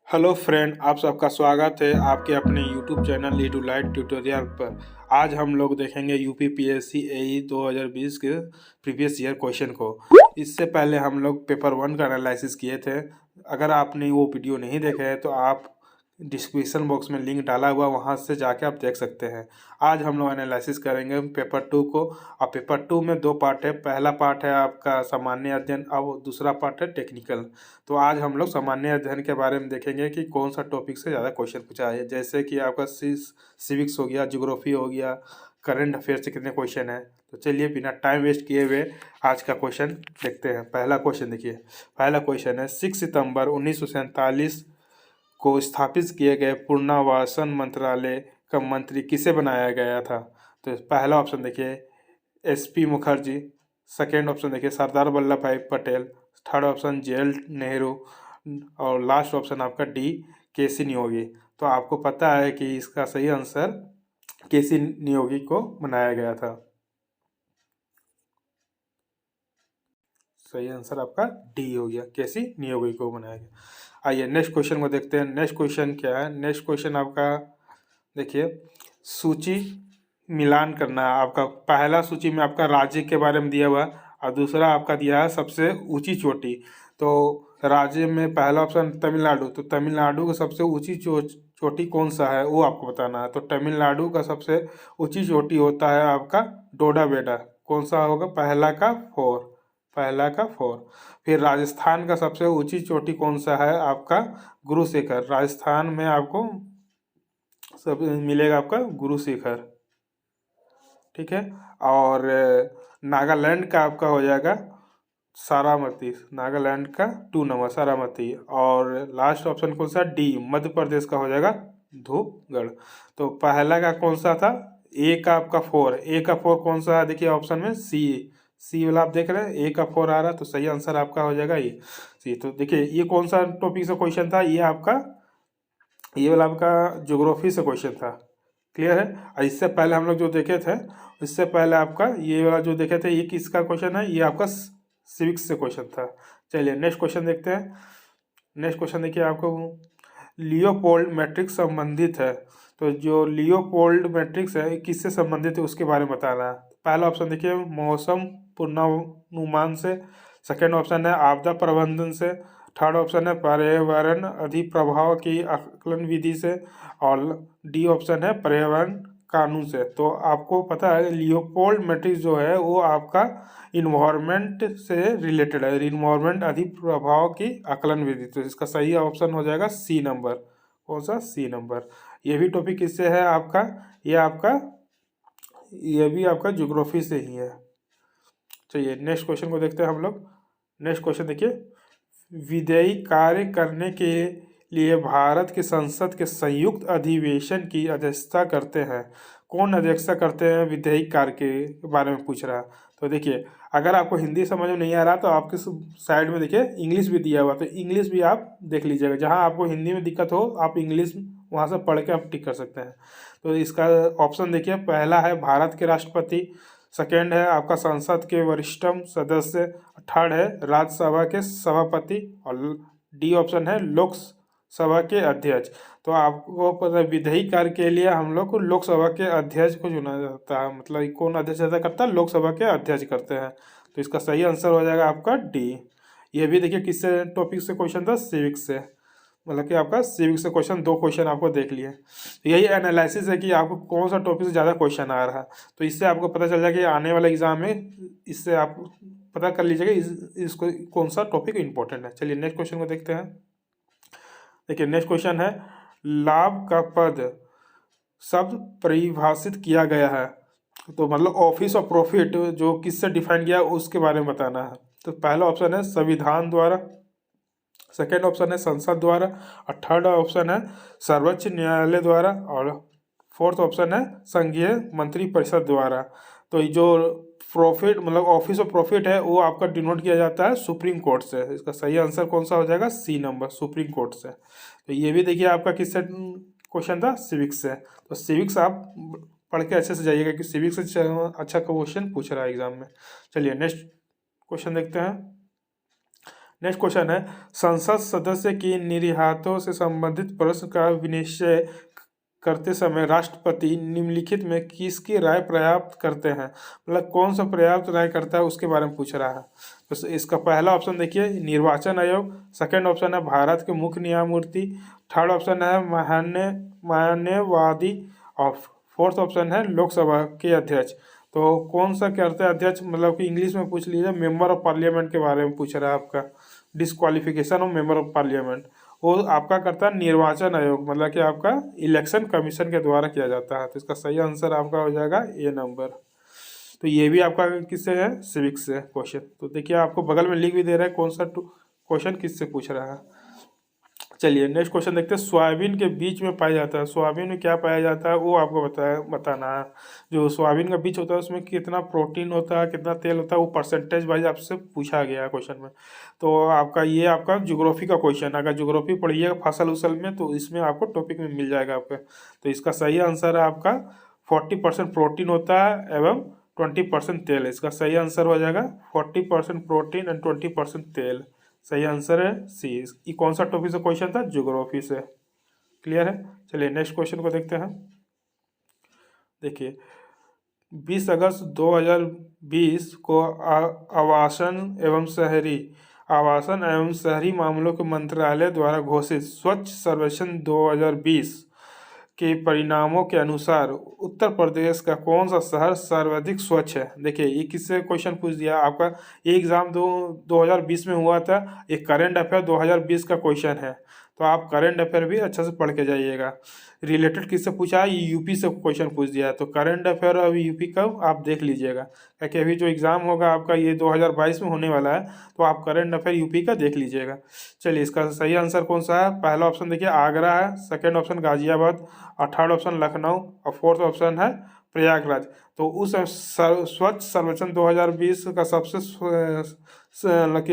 Hello friend, आप सबका स्वागत है आपके अपने YouTube channel E two light tutorial पर। आज हम लोग देखेंगे यूपी पीएससी एई 2020 के प्रीवियस ईयर क्वेश्चन को। इससे पहले हम लोग पेपर वन का एनालिसिस किए थे। अगर आपने वो वीडियो नहीं देखे हैं तो आप डिस्क्रिप्शन बॉक्स में लिंक डाला हुआ, वहाँ से जाके आप देख सकते हैं। आज हम लोग एनालिसिस करेंगे पेपर टू को। और पेपर टू में दो पार्ट है। पहला पार्ट है आपका सामान्य अध्ययन और दूसरा पार्ट है टेक्निकल। तो आज हम लोग सामान्य अध्ययन के बारे में देखेंगे कि कौन सा टॉपिक से ज़्यादा क्वेश्चन पूछा है। जैसे कि आपका सिविक्स हो गया, ज्योग्राफी हो गया, करंट अफेयर से कितने क्वेश्चन हैं। तो चलिए बिना टाइम वेस्ट किए हुए आज का क्वेश्चन देखते हैं। पहला क्वेश्चन देखिए। पहला क्वेश्चन है 6 सितंबर 1947 को स्थापित किए गए पुनर्वासन मंत्रालय का मंत्री किसे बनाया गया था। तो पहला ऑप्शन देखिए एसपी मुखर्जी, सेकेंड ऑप्शन देखिए सरदार वल्लभ भाई Patel, third option JL Nehru और लास्ट ऑप्शन आपका डी केसी नियोगी। तो आपको पता है कि इसका सही आंसर केसी नियोगी को बनाया गया था। सही आंसर आपका डी हो गया, केसी नियोगी को बनाया गया। आइए नेक्स्ट क्वेश्चन को देखते हैं। नेक्स्ट क्वेश्चन क्या है। नेक्स्ट क्वेश्चन आपका देखिए सूची मिलान करना है। आपका पहला सूची में आपका राज्य के बारे में दिया हुआ और दूसरा आपका दिया है सबसे ऊंची चोटी। तो राज्य में पहला ऑप्शन तमिलनाडु, तो तमिलनाडु का सबसे ऊंची चोटी कौन सा है वो आपको बताना है। तो तमिलनाडु का सबसे ऊंची चोटी होता है आपका डोडा बेडा। कौन सा होगा, पहला का फोर। फिर राजस्थान का सबसे ऊंची चोटी कौन सा है आपका गुरु शिखर। राजस्थान में आपको सब मिलेगा आपका गुरु शिखर, ठीक है। और नागालैंड का आपका हो जाएगा सारामती, नागालैंड का 2 नंबर सारामती। और लास्ट ऑप्शन कौन सा, डी मध्य प्रदेश का हो जाएगा धूपगढ़। तो पहला का कौन सा था, ए का आपका फोर। ए का फोर कौन सा है, देखिए ऑप्शन में सी वाला आप देख रहे हैं, ए का फोर आ रहा है। तो सही आंसर आपका हो जाएगा ये सी। तो देखिए ये कौन सा टॉपिक से क्वेश्चन था, ये वाला आपका ज्योग्राफी से क्वेश्चन था। क्लियर है। और इससे पहले हम लोग जो देखे थे, इससे पहले आपका ये वाला जो देखे थे, ये किसका क्वेश्चन है, ये आपका सिविक्स से क्वेश्चन था। चलिए नेक्स्ट क्वेश्चन देखते हैं। नेक्स्ट क्वेश्चन देखिए आपको लियोपोल्ड मैट्रिक्स संबंधित है। तो जो लियोपोल्ड मैट्रिक्स है किससे संबंधित है उसके बारे में बताना है। पहला ऑप्शन देखिए मौसम पूर्वानुमान से, सेकेंड ऑप्शन है आपदा प्रबंधन से, थर्ड ऑप्शन है पर्यावरण अधिप्रभाव की आकलन विधि से, और डी ऑप्शन है पर्यावरण कानून से। तो आपको पता है लियोपोल्ड मैट्रिक्स जो है वो आपका इन्वायरमेंट से रिलेटेड है, इन्वायरमेंट अधिप्रभाव की आकलन विधि। तो इसका सही ऑप्शन हो जाएगा सी नंबर। कौन सा, सी नंबर। ये भी टॉपिक किससे है आपका, ये भी आपका ज्योग्राफी से ही है। चलिए नेक्स्ट क्वेश्चन को देखते हैं हम लोग। नेक्स्ट क्वेश्चन देखिए विधेयी कार्य करने के लिए भारत की संसद के संयुक्त अधिवेशन की अध्यक्षता करते हैं। कौन अध्यक्षता करते हैं विधेयी कार्य के बारे में पूछ रहा है। तो देखिए अगर आपको हिंदी समझ में नहीं आ रहा तो आपके साइड में देखिए इंग्लिश भी दिया हुआ, तो इंग्लिश भी आप देख लीजिएगा। जहाँ आपको हिंदी में दिक्कत हो आप इंग्लिश वहाँ से पढ़ के आप टिक कर सकते हैं। तो इसका ऑप्शन देखिए पहला है भारत के राष्ट्रपति, सेकेंड है आपका संसद के वरिष्ठतम सदस्य, थर्ड है राज्यसभा के सभापति, और डी ऑप्शन है लोकसभा के अध्यक्ष। तो आपको पता है विधेयी कार्य के लिए हम लोग को लोकसभा के अध्यक्ष को चुना जाता है। मतलब कौन अध्यक्ष करता है, लोकसभा के अध्यक्ष करते हैं। तो इसका सही आंसर हो जाएगा आपका डी। ये भी देखिए किससे टॉपिक से क्वेश्चन था, सिविक्स से। मतलब कि आपका सिविक्स से क्वेश्चन, दो क्वेश्चन आपको देख लिए। तो यही एनालिसिस है कि आपको कौन सा टॉपिक से ज़्यादा क्वेश्चन आ रहा है। तो इससे आपको पता चल जाएगा कि आने वाले एग्जाम में इससे आप पता कर लीजिएगा इसको कौन सा टॉपिक इंपॉर्टेंट है। चलिए नेक्स्ट क्वेश्चन को देखते हैं। देखिए नेक्स्ट क्वेश्चन है लाभ का पद शब्द परिभाषित किया गया है। तो मतलब ऑफिस ऑफ प्रॉफिट जो किससे डिफाइन किया है उसके बारे में बताना है। तो पहला ऑप्शन है संविधान द्वारा, सेकेंड ऑप्शन है संसद द्वारा, और थर्ड ऑप्शन है सर्वोच्च न्यायालय द्वारा, और फोर्थ ऑप्शन है संघीय मंत्री परिषद द्वारा। तो ये जो प्रॉफिट मतलब ऑफिस ऑफ प्रॉफिट है वो आपका डिनोट किया जाता है सुप्रीम कोर्ट से। इसका सही आंसर कौन सा हो जाएगा, सी नंबर, सुप्रीम कोर्ट से। तो ये भी देखिए आपका किससे क्वेश्चन था, सिविक्स से। तो सिविक्स आप पढ़ के अच्छे से जाइएगा कि सिविक्स से अच्छा क्वेश्चन पूछ रहा है एग्जाम में। चलिए नेक्स्ट क्वेश्चन देखते हैं। नेक्स्ट क्वेश्चन है, संसद सदस्य की निर्यातों से संबंधित प्रश्न का विनिश्चय करते समय राष्ट्रपति निम्नलिखित में किसकी राय प्राप्त करते हैं, मतलब कौन सा पर्याप्त राय करता है उसके बारे में पूछ रहा है। तो इसका पहला ऑप्शन देखिए निर्वाचन आयोग, सेकंड ऑप्शन है भारत के मुख्य न्यायमूर्ति, थर्ड ऑप्शन है मान्यवादी और फोर्थ ऑप्शन है लोकसभा के अध्यक्ष। तो कौन सा करते हैं अध्यक्ष, मतलब कि इंग्लिश में पूछ लीजिए, मेंबर ऑफ पार्लियामेंट के बारे में पूछ रहा है आपका, disqualification of member of parliament. वो आपका करता है निर्वाचन आयोग, मतलब कि आपका इलेक्शन कमीशन के द्वारा किया जाता है। तो इसका सही आंसर आपका हो जाएगा ए नंबर। तो ये भी आपका किससे है, सिविक्स से क्वेश्चन। तो देखिए आपको बगल में लिख भी दे रहा है कौन सा क्वेश्चन किससे पूछ रहा है। चलिए नेक्स्ट क्वेश्चन देखते हैं, सोयाबीन के बीज में पाया जाता है, सोयाबीन में क्या पाया जाता है वो आपको बताना है। जो सोयाबीन का बीज होता है उसमें कितना प्रोटीन होता है, कितना तेल होता है, वो परसेंटेज वाइज आपसे पूछा गया है क्वेश्चन में। तो आपका ये आपका ज्योग्राफी का क्वेश्चन है, अगर ज्योग्राफी पढ़िएगा फसल उसल में तो इसमें आपको टॉपिक में मिल जाएगा आपका। तो इसका सही आंसर है आपका 40% प्रोटीन होता है एवं 20% तेल। इसका सही आंसर हो जाएगा 40% प्रोटीन एंड 20% तेल। सही आंसर है सी। ये कौन सा टॉपिक से क्वेश्चन था, ज्योग्राफी से। क्लियर है। चलिए नेक्स्ट क्वेश्चन को देखते हैं। देखिए 20 अगस्त 2020 को आवासन एवं शहरी मामलों के मंत्रालय द्वारा घोषित स्वच्छ सर्वेक्षण 2020 के परिणामों के अनुसार उत्तर प्रदेश का कौन सा शहर सर्वाधिक स्वच्छ है। देखिए ये किससे क्वेश्चन पूछ दिया आपका, ये एग्जाम 2020 में हुआ था, एक करंट अफेयर 2020 का क्वेश्चन है। तो आप करंट अफेयर भी अच्छे से पढ़ के जाइएगा। रिलेटेड किससे पूछा है, यूपी से क्वेश्चन पूछ दिया है। तो करंट अफेयर और यूपी का आप देख लीजिएगा, क्योंकि अभी जो एग्ज़ाम होगा आपका ये 2022 में होने वाला है, तो आप करंट अफेयर यूपी का देख लीजिएगा। चलिए इसका सही आंसर कौन सा है, पहला ऑप्शन देखिए आगरा है, सेकेंड ऑप्शन गाजियाबाद और थर्ड ऑप्शन लखनऊ और फोर्थ ऑप्शन है प्रयागराज। तो उस स्वच्छ सर्वेक्षण 2020 का सबसे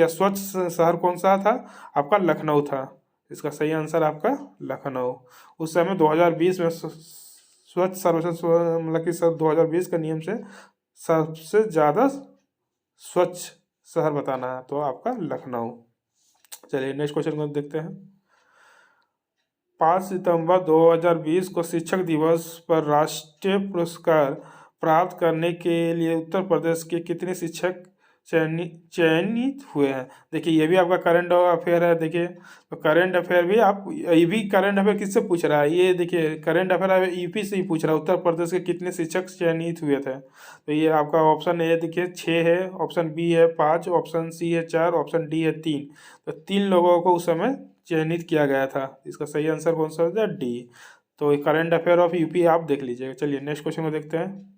स्वच्छ शहर कौन सा था, आपका लखनऊ था। इसका सही आंसर आपका लखनऊ। उस समय 2020 में स्वच्छ सर्वेक्षण मतलब कि सब 2020 के नियम से सबसे ज़्यादा स्वच्छ शहर बताना है, तो आपका लखनऊ। चलिए नेक्स्ट क्वेश्चन को देखते हैं। 5 सितंबर 2020 को शिक्षक दिवस पर राष्ट्रीय पुरस्कार प्राप्त करने के लिए उत्तर प्रदेश के कितने शिक्षक चयनित हुए हैं। देखिए ये भी आपका करंट अफेयर है। देखिए तो करंट अफेयर भी आप, ये भी करंट अफेयर किससे पूछ रहा है, ये देखिए करंट अफेयर यूपी से ही पूछ रहा है, उत्तर प्रदेश के कितने शिक्षक चयनित हुए थे। तो ये आपका ऑप्शन ए देखिए 6 है, ऑप्शन बी है 5, ऑप्शन सी है 4, ऑप्शन डी है 3। तो 3 लोगों को उस समय चयनित किया गया था। इसका सही आंसर कौन सा होता है, डी। तो करंट अफेयर ऑफ यूपी आप देख लीजिएगा। चलिए नेक्स्ट क्वेश्चन को देखते हैं।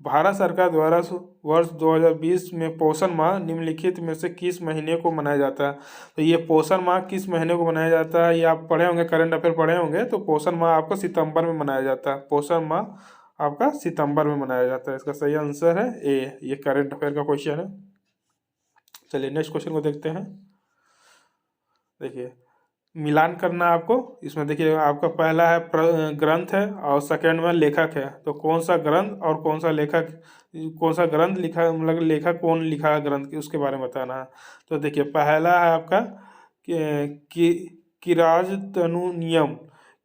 भारत सरकार द्वारा वर्ष 2020 में पोषण माह निम्नलिखित में से किस महीने को मनाया जाता है। तो ये पोषण माह किस महीने को मनाया जाता है, ये आप पढ़े होंगे, करंट अफेयर पढ़े होंगे। तो पोषण माह आपका सितंबर में मनाया जाता है, पोषण माह आपका सितंबर में मनाया जाता है। इसका सही आंसर है ए, ये करंट अफेयर का क्वेश्चन है। चलिए नेक्स्ट क्वेश्चन को देखते हैं। देखिए मिलान करना आपको, इसमें देखिए आपका पहला है ग्रंथ है और सेकंड में लेखक है। तो कौन सा ग्रंथ और कौन सा लेखक, कौन सा ग्रंथ लिखा, मतलब लेखक कौन लिखा है ग्रंथ की, उसके बारे में बताना है। तो देखिए पहला है आपका किराजतनुनियम,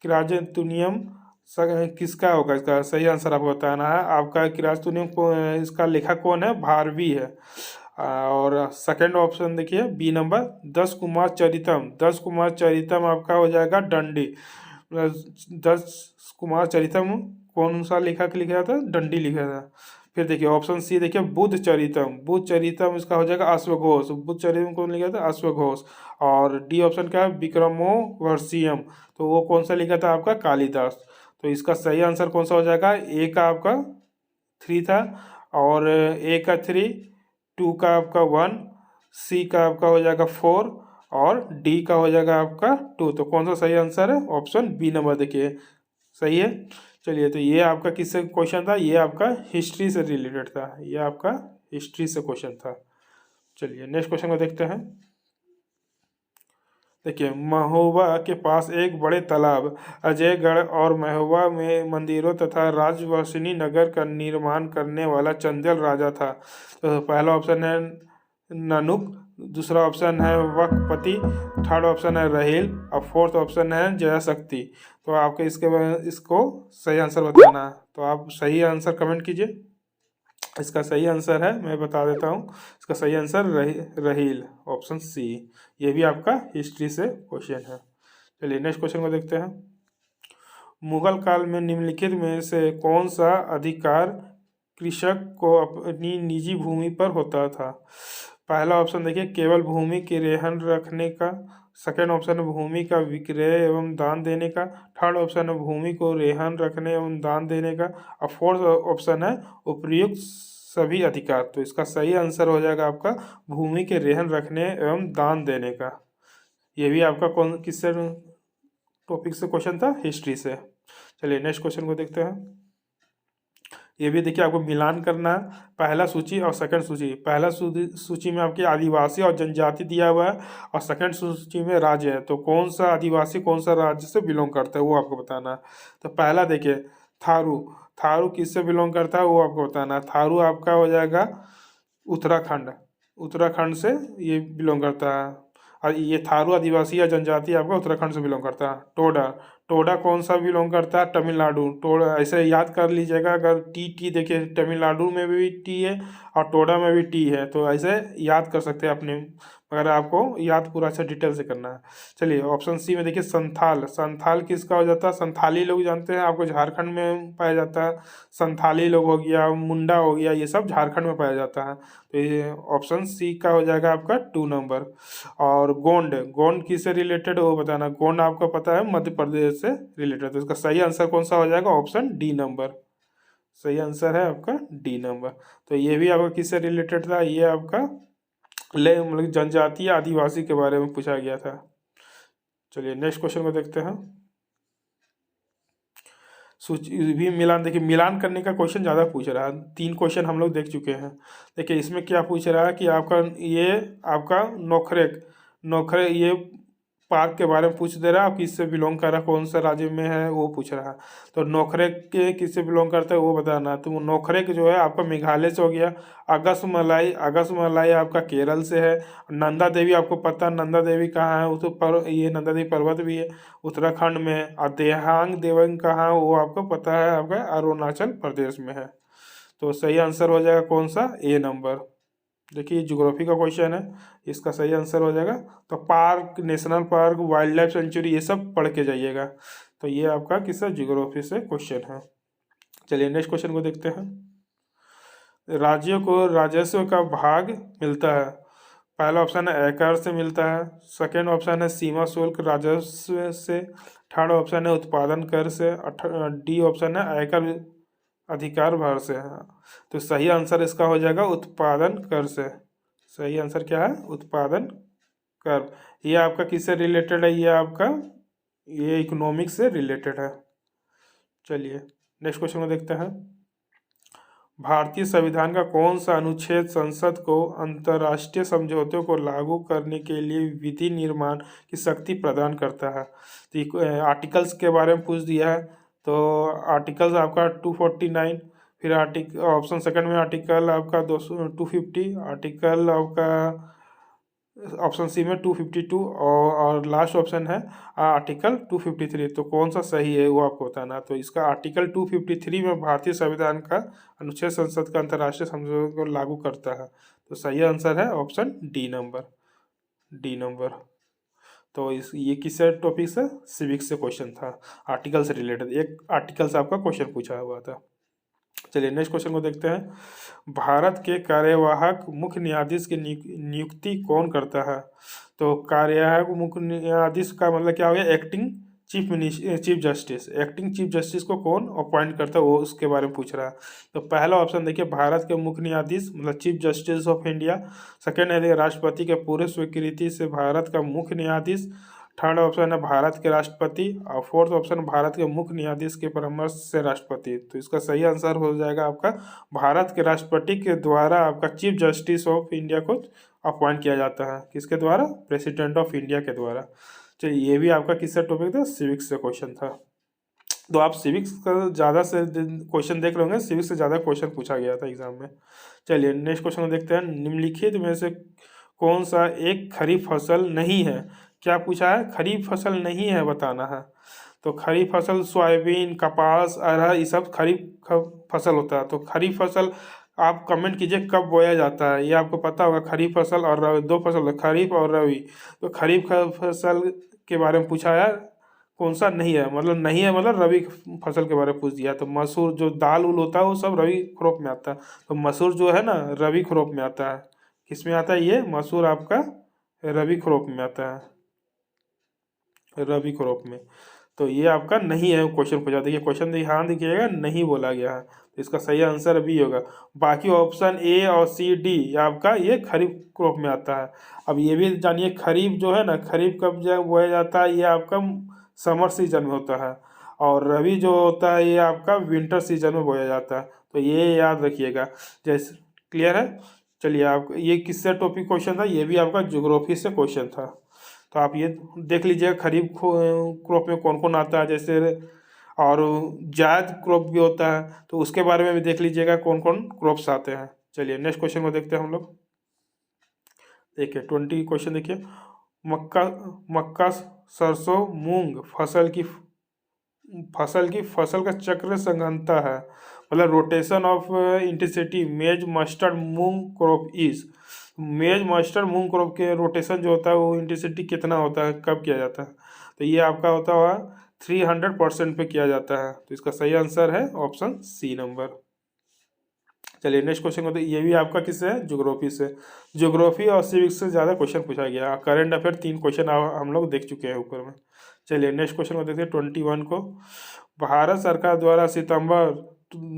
किराजतनुनियम किसका होगा, इसका सही आंसर आपको बताना है। आपका किराजतनुनियम को इसका लेखक कौन है, भारवी है। और सेकंड ऑप्शन देखिए बी नंबर 10 कुमार चरितम, 10 कुमार चरितम आपका हो जाएगा दंडी। 10 कुमार चरितम कौन सा लेखक लिखा था, दंडी लिखा था। फिर देखिए ऑप्शन सी देखिए बुद्ध चरितम, बुद्ध चरितम इसका हो जाएगा अश्वघोष, बुद्ध चरितम कौन लिखा था, अश्वघोष। और डी ऑप्शन क्या है, विक्रमोर्वशीयम, तो वो कौन सा लिखा था आपका, कालिदास। तो इसका सही आंसर कौन सा हो जाएगा, ए का आपका 3 था, और ए का 3, 2 का आपका 1, सी का आपका हो जाएगा 4 और डी का हो जाएगा आपका 2। तो कौन सा सही आंसर है, ऑप्शन बी नंबर देखिए सही है। चलिए तो ये आपका किससे क्वेश्चन था, ये आपका हिस्ट्री से रिलेटेड था, ये आपका हिस्ट्री से क्वेश्चन था। चलिए नेक्स्ट क्वेश्चन को देखते हैं। देखिए महोबा के पास एक बड़े तालाब अजयगढ़ और महोबा में मंदिरों तथा राजवर्षिणी नगर का निर्माण करने वाला चंदेल राजा था। तो पहला ऑप्शन है ननुक, दूसरा ऑप्शन है वक्पति, थर्ड ऑप्शन है रहेल और फोर्थ ऑप्शन है जया शक्ति। तो आपको इसको सही आंसर बताना है। तो आप सही आंसर कमेंट कीजिए। इसका सही आंसर है, मैं बता देता हूँ, इसका सही आंसर रहेल, ऑप्शन सी। ये भी आपका हिस्ट्री से क्वेश्चन है। चलिए नेक्स्ट क्वेश्चन को देखते हैं। मुगल काल में निम्नलिखित में से कौन सा अधिकार कृषक को अपनी निजी भूमि पर होता था? पहला ऑप्शन देखिए केवल भूमि की रेहन रखने का, सेकेंड ऑप्शन है भूमि का विक्रय एवं दान देने का, थर्ड ऑप्शन है भूमि को रेहन रखने एवं दान देने का, और फोर्थ ऑप्शन है उपर्युक्त सभी अधिकार। तो इसका सही आंसर हो जाएगा आपका भूमि के रेहन रखने एवं दान देने का। ये भी आपका कौन किससे टॉपिक से क्वेश्चन था? हिस्ट्री से। चलिए नेक्स्ट क्वेश्चन को देखते हैं। ये भी देखिए आपको मिलान करना है, पहला सूची और सेकंड सूची। पहला सूची में आपके आदिवासी और जनजाति दिया हुआ है और सेकंड सूची में राज्य है। तो कौन सा आदिवासी कौन सा राज्य से बिलोंग करता है वो आपको बताना है। तो पहला देखिए थारू, थारू किससे बिलोंग करता है वो आपको बताना है। थारू आपका हो जाएगा उत्तराखंड, उत्तराखंड से ये बिलोंग करता है। और ये थारू आदिवासी या जनजाति आपका उत्तराखंड से बिलोंग करता है। टोडा, टोडा कौन सा बिलोंग करता है? तमिलनाडु। टोडा ऐसे याद कर लीजिएगा, अगर टी टी देखिए तमिलनाडु में भी टी है और टोडा में भी टी है, तो ऐसे याद कर सकते हैं अपने, अगर आपको याद पूरा अच्छा डिटेल से करना है। चलिए ऑप्शन सी में देखिए संथाल, संथाल किसका हो जाता है? संथाली लोग जानते हैं, आपको झारखंड में पाया जाता है। संथाली लोग हो गया, मुंडा हो गया, ये सब झारखंड में पाया जाता है। तो ये ऑप्शन सी का हो जाएगा आपका 2 नंबर। और गोंड, गोंड किससे रिलेटेड वो बताना। गोंड आपको पता है मध्य प्रदेश से रिलेटेड। तो इसका सही आंसर कौन सा हो जाएगा? ऑप्शन डी नंबर, सही आंसर है आपका डी नंबर। तो ये भी आपका किससे रिलेटेड था? ये आपका ले मतलब जनजातीय आदिवासी के बारे में पूछा गया था। चलिए नेक्स्ट क्वेश्चन को देखते हैं। सूची भी मिलान, देखिए मिलान करने का क्वेश्चन ज़्यादा पूछ रहा है। 3 क्वेश्चन हम लोग देख चुके हैं। देखिए इसमें क्या पूछ रहा है कि आपका ये आपका नोखरेक, नोखरे ये पार्क के बारे में पूछ दे रहा है, आप किससे बिलोंग कर रहा है, कौन सा राज्य में है वो पूछ रहा है। तो नोखरेक के किससे बिलोंग करता है वो बताना। तो नोखरेक जो है आपका मेघालय से हो गया। अगस्मलाई, अगस्मलाई आपका केरल से है। नंदा देवी आपको पता है नंदा देवी कहाँ है? वो तो ये नंदा देवी पर्वत भी है उत्तराखंड में है। और देहांग देवंग कहाँ वो आपको पता है, आपका अरुणाचल प्रदेश में है। तो सही आंसर हो जाएगा कौन सा? ए नंबर। देखिए ज्योग्राफी का क्वेश्चन है, इसका सही आंसर हो जाएगा। तो park, national park, wild life sanctuary ये सब पढ़ के जाइएगा। तो ये आपका किसका ज्योग्राफी से क्वेश्चन है। चलिए नेक्स्ट क्वेश्चन को देखते हैं। राज्यों को राजस्व का भाग मिलता है। पहला ऑप्शन है आयकर से मिलता है, सेकेंड ऑप्शन है सीमा शुल्क राजस्व से, थर्ड ऑप्शन है उत्पादन कर से, डी ऑप्शन है आयकर अधिकार भार से है। तो सही आंसर इसका हो जाएगा उत्पादन कर से। सही आंसर क्या है? उत्पादन कर। ये आपका किससे रिलेटेड है? ये आपका ये इकोनॉमिक्स से रिलेटेड है। चलिए नेक्स्ट क्वेश्चन को देखते हैं। भारतीय संविधान का कौन सा अनुच्छेद संसद को अंतर्राष्ट्रीय समझौतों को लागू करने के लिए विधि निर्माण की शक्ति प्रदान करता है? तो आर्टिकल्स के बारे में पूछ दिया है। तो आर्टिकल्स आपका 249, फिर ऑप्शन सेकंड में आर्टिकल आपका 250, आर्टिकल आपका ऑप्शन सी में 252 और लास्ट ऑप्शन है आर्टिकल 253। तो कौन सा सही है वो आपको बताना। तो इसका आर्टिकल 253 में भारतीय संविधान का अनुच्छेद संसद का अंतर्राष्ट्रीय समझौते को लागू करता है। तो सही आंसर है option D number, D number. तो इस ये किस टॉपिक से? सिविक्स से क्वेश्चन था, आर्टिकल से रिलेटेड एक आर्टिकल से आपका क्वेश्चन पूछा हुआ था। चलिए नेक्स्ट क्वेश्चन को देखते हैं। भारत के कार्यवाहक मुख्य न्यायाधीश की नियुक्ति कौन करता है? तो कार्यवाहक मुख्य न्यायाधीश का मतलब क्या हो गया? Acting chief justice. Acting chief justice को कौन अपॉइंट करता है वो उसके बारे में पूछ रहा है। तो पहला ऑप्शन देखिए भारत के मुख्य न्यायाधीश मतलब chief justice of India. Second है राष्ट्रपति के पूरे स्वीकृति से भारत का मुख्य न्यायाधीश। थर्ड ऑप्शन है भारत के राष्ट्रपति और फोर्थ ऑप्शन भारत के मुख्य न्यायाधीश के परामर्श से राष्ट्रपति। तो इसका सही आंसर हो जाएगा आपका भारत के राष्ट्रपति के द्वारा आपका चीफ जस्टिस ऑफ इंडिया को अपॉइंट किया जाता है। किसके द्वारा? प्रेसिडेंट ऑफ इंडिया के द्वारा। चलिए ये भी आपका किसका टॉपिक था? सिविक्स से क्वेश्चन था। तो आप सिविक्स का ज़्यादा से क्वेश्चन देख लोगे, सिविक्स से ज़्यादा क्वेश्चन पूछा गया था एग्जाम में। चलिए नेक्स्ट क्वेश्चन देखते हैं। निम्नलिखित में से कौन सा एक खरीफ फसल नहीं है? क्या पूछा है? खरीफ फसल नहीं है बताना है। तो खरीफ फसल सोयाबीन, कपास, अरहर ये सब खरीफ फसल होता है। तो खरीफ फसल आप कमेंट कीजिए कब बोया जाता है, ये आपको पता होगा। खरीफ फसल और रबी दो फसल है, खरीफ और रबी। तो खरीफ फसल के बारे में पूछा है, कौन सा नहीं है, मतलब नहीं है मतलब रबी फसल के बारे में पूछ दिया। तो मसूर जो दाल उल होता है वो सब रबी क्रॉप में आता है। तो मसूर जो है ना रबी क्रॉप में आता है। किस में आता है ये मसूर? आपका रबी क्रॉप में आता है, रबी क्रॉप में। तो ये आपका नहीं है क्वेश्चन पूछा। देखिए क्वेश्चन ध्यान देखिएगा, नहीं बोला गया है, तो इसका सही आंसर बी होगा। बाकी ऑप्शन ए और सी डी आपका ये खरीफ क्रॉप में आता है। अब ये भी जानिए खरीफ जो है ना, खरीफ कब बोया जाता है, ये आपका समर सीजन में होता है। और रबी जो होता है ये आपका विंटर सीजन में बोया जाता है। तो ये याद रखिएगा। जैसे क्लियर है? चलिए, आप ये किससे टॉपिक क्वेश्चन था? ये भी आपका ज्योग्राफी से क्वेश्चन था। तो आप ये देख लीजिएगा खरीफ क्रॉप में कौन कौन आता है, जैसे और जायद क्रॉप भी होता है, तो उसके बारे में भी देख लीजिएगा कौन कौन क्रॉप्स आते हैं। चलिए नेक्स्ट क्वेश्चन को देखते हैं हम लोग। देखिए 20 क्वेश्चन देखिए। मक्का मक्का सरसों मूंग फसल का चक्र संघनता है, मतलब रोटेशन ऑफ इंटेंसिटी मेज मस्टर्ड मूंग क्रॉप इज। मेज मस्टर्ड मूंग क्रॉप के रोटेशन जो होता है वो इंटेंसिटी कितना होता है, कब किया जाता है? तो ये आपका होता हुआ 300% पे किया जाता है। तो इसका सही आंसर है ऑप्शन सी नंबर। चलिए नेक्स्ट क्वेश्चन को, तो ये भी आपका किससे है? ज्योग्राफी से। ज्योग्राफी और सिविक्स से ज़्यादा क्वेश्चन पूछा गया। करंट अफेयर 3 क्वेश्चन हम लोग देख चुके हैं ऊपर में। चलिए नेक्स्ट क्वेश्चन को देखते हैं 21 को। भारत सरकार द्वारा सितंबर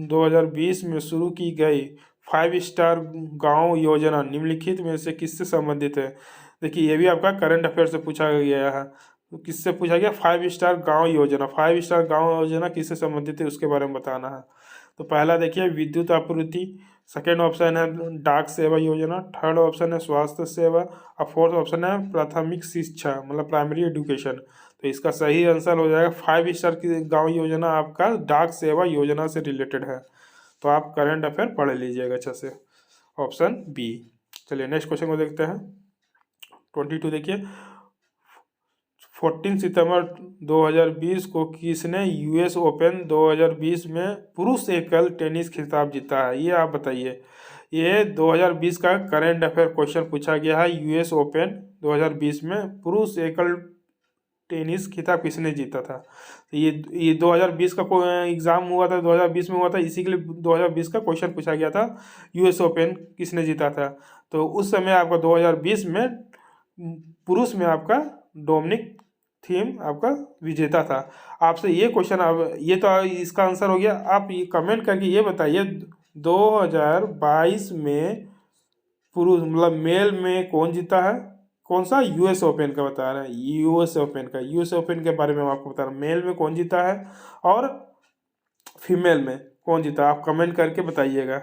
2020 में शुरू की गई 5 स्टार गांव योजना निम्नलिखित में से किससे संबंधित है? देखिए ये भी आपका करंट अफेयर से पूछा गया है। तो किससे पूछा गया? 5 स्टार गांव योजना। 5 स्टार गांव योजना किससे संबंधित है उसके बारे में बताना है। तो पहला देखिए विद्युत आपूर्ति, सेकेंड ऑप्शन है डाक सेवा योजना, थर्ड ऑप्शन है स्वास्थ्य सेवा, और फोर्थ ऑप्शन है प्राथमिक शिक्षा, मतलब प्राइमरी एजुकेशन। तो इसका सही आंसर हो जाएगा 5 स्टार की गांव योजना आपका डाक सेवा योजना से रिलेटेड है। तो आप करंट अफेयर पढ़ लीजिएगा अच्छे से, ऑप्शन बी। चलिए नेक्स्ट क्वेश्चन को देखते हैं 22 देखिए। 14 सितंबर 2020 को किसने यूएस ओपन 2020 में पुरुष एकल टेनिस खिताब जीता है? ये आप बताइए। ये 2020 का करंट अफेयर क्वेश्चन पूछा गया है। यूएस ओपन 2020 में पुरुष एकल टेनिस खिताब किसने जीता था? तो ये 2020 का एग्जाम हुआ था, 2020 में हुआ था, इसी के लिए 2020 का क्वेश्चन पूछा गया था। यूएस ओपन किसने जीता था? तो उस समय आपका 2020 में पुरुष में आपका डोमिनिक थीम आपका विजेता था। आपसे ये क्वेश्चन, अब ये तो इसका आंसर हो गया। आप ये कमेंट करके ये बताइए 2022 में पुरुष मतलब मेल में कौन जीता है? कौन सा? यूएस ओपन का बता रहे हैं, यूएस ओपन के बारे में हम आपको बता रहे हैं। मेल में कौन जीता है और फीमेल में कौन जीता है, आप कमेंट करके बताइएगा।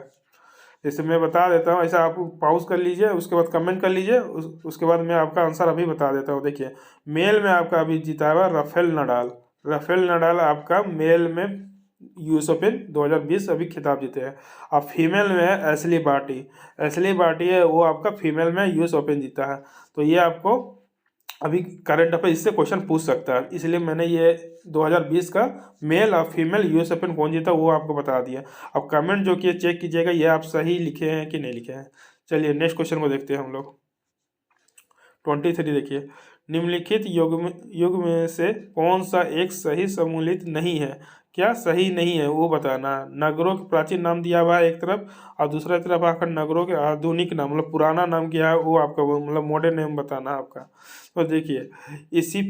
जैसे मैं बता देता हूँ ऐसा आप पॉज कर लीजिए, उसके बाद कमेंट कर लीजिए, उसके बाद मैं आपका आंसर अभी बता देता हूँ। देखिए मेल में आपका अभी जीता हुआ राफेल नडाल आपका मेल में यूएस ओपन 2020 अभी खिताब जीते हैं। अब फीमेल में है एशली बार्टी है, वो आपका फीमेल में यूएस ओपन जीता है। तो ये आपको अभी करंट अफेयर इससे क्वेश्चन पूछ सकता है, इसलिए मैंने ये 2020 का मेल और फीमेल यूएस ओपन कौन जीता वो आपको बता दिया। अब कमेंट जो किए चेक कीजिएगा ये आप सही लिखे हैं कि नहीं लिखे हैं। चलिए नेक्स्ट क्वेश्चन को देखते हैं हम लोग 23 देखिए। निम्नलिखित युग में से कौन सा एक सही सम्मिलित नहीं है? क्या सही नहीं है वो बताना। नगरों के प्राचीन नाम दिया हुआ है एक तरफ, और दूसरा तरफ आकर नगरों के आधुनिक नाम मतलब पुराना नाम क्या है वो आपका मतलब मॉडर्न नेम बताना है आपका। तो देखिए इसी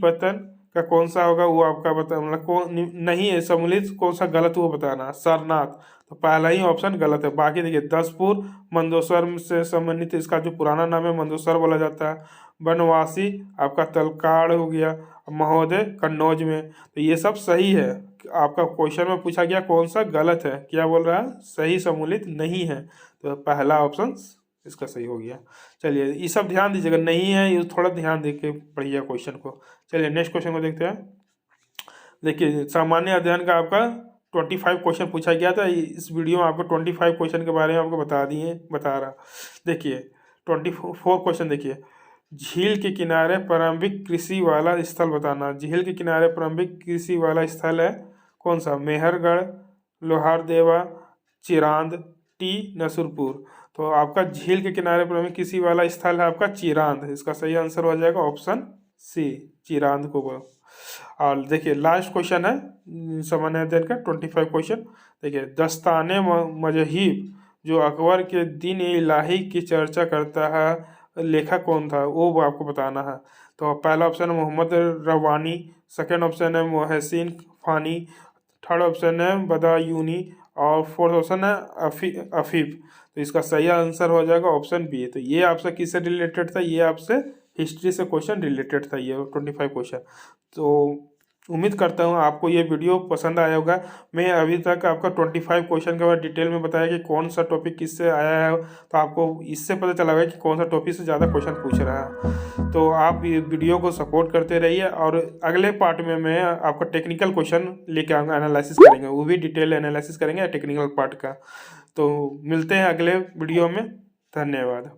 पतन का कौन सा होगा वो आपका बता, मतलब कौन नहीं है सम्मिलित, कौन सा गलत वो बताना। सरनाथ, तो पहला ही ऑप्शन गलत है। बाकी देखिए दसपुर मंदोसर से संबंधित इसका जो पुराना नाम है मंदोसर बोला जाता है। बनवासी आपका तलकाड़ हो गया, महोदय कन्नौज में। तो ये सब सही है। आपका क्वेश्चन में पूछा गया कौन सा गलत है, क्या बोल रहा है? सही सम्मिलित नहीं है। तो पहला ऑप्शन इसका सही हो गया। चलिए ये सब ध्यान दीजिएगा, नहीं है ये थोड़ा ध्यान दे के पढ़िए क्वेश्चन को। चलिए नेक्स्ट क्वेश्चन को देखते हैं। देखिए सामान्य अध्ययन का आपका 25 क्वेश्चन पूछा गया था। इस वीडियो में आपको 25 क्वेश्चन के बारे में आपको बता रहा। देखिए 24 क्वेश्चन देखिए, झील के किनारे प्रारंभिक कृषि वाला स्थल बताना। झील के किनारे प्रारंभिक कृषि वाला स्थल है कौन सा? मेहरगढ़, लोहारदेवा, चिरांद, टी नसुरपुर। तो आपका झील के किनारे प्रारंभिक कृषि वाला स्थल है आपका चिरांद। इसका सही आंसर हो जाएगा ऑप्शन सी, चिरांद को। और देखिए लास्ट क्वेश्चन है सामान्य अध्ययन का 25 क्वेश्चन। देखिए, दस्ताने मजहीब जो अकबर के दिन इलाही की चर्चा करता है, लेखक कौन था वो आपको बताना है। तो पहला ऑप्शन है मोहम्मद रवानी, सेकेंड ऑप्शन है मोहसिन फानी, थर्ड ऑप्शन है बदायूनी और फोर्थ ऑप्शन है अफीफ। तो इसका सही आंसर हो जाएगा ऑप्शन बी। तो ये आपसे किससे रिलेटेड था? ये आपसे हिस्ट्री से क्वेश्चन रिलेटेड था, ये 25 क्वेश्चन। तो उम्मीद करता हूँ आपको ये वीडियो पसंद आया होगा। मैं अभी तक आपका 25 क्वेश्चन के बाद डिटेल में बताया कि कौन सा टॉपिक किससे आया है, तो आपको इससे पता चला होगा कि कौन सा टॉपिक से ज़्यादा क्वेश्चन पूछ रहा है। तो आप ये वीडियो को सपोर्ट करते रहिए, और अगले पार्ट में मैं आपका टेक्निकल क्वेश्चन लेके आऊँगा, एनालिसिस करेंगे, वो भी डिटेल एनालिसिस करेंगे टेक्निकल पार्ट का। तो मिलते हैं अगले वीडियो में। धन्यवाद।